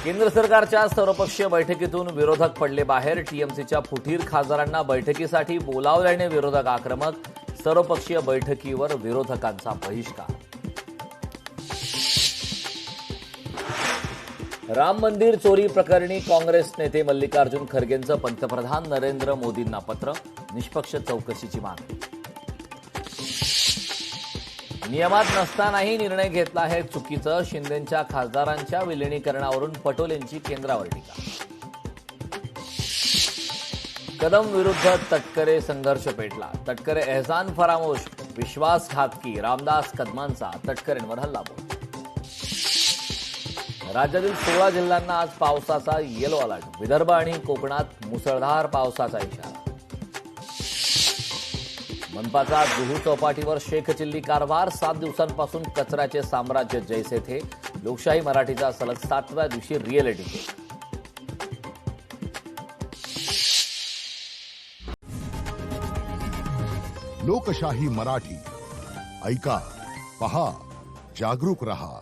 केंद्र सरकारच्या सर्वपक्षीय बैठकीतून विरोधक पडले बाहेर. टीएमसीच्या फुटीर खासदारांना बैठकीसाठी बोलावल्याने विरोधक आक्रमक. सर्वपक्षीय बैठकीवर विरोधकांचा बहिष्कार. राम मंदिर चोरी प्रकरणी काँग्रेस नेते मल्लिकार्जुन खरगेंचं पंतप्रधान नरेंद्र मोदींना पत्र. निष्पक्ष चौकशीची मागणी. नियमात नसतानाही निर्णय घेतला आहे चुकीचं. शिंदेंच्या खासदारांच्या विलिनीकरणावरून पटोलेंची केंद्रावर टीका. कदम विरुद्ध तटकरे संघर्ष पेटला. तटकरे एहसान फरामोश, विश्वासघातकी. रामदास कदमांचा तटकरेंवर हल्लाबोल. राज्यातील 16 जिल्ह्यांना आज पावसाचा येलो अलर्ट. विदर्भ आणि कोकणात मुसळधार पावसाचा इशारा. मनपाचा जुहू चौपाटीवर शेख चिल्ली कारभार. 7 दिवसांपासून कचऱ्याचे साम्राज्य जैसे थे. लोकशाही मराठीचा सलग 7व्या दिवशी रिअलिटी चेक. लोकशाही मराठी ऐका, पहा, जागरूक रहा.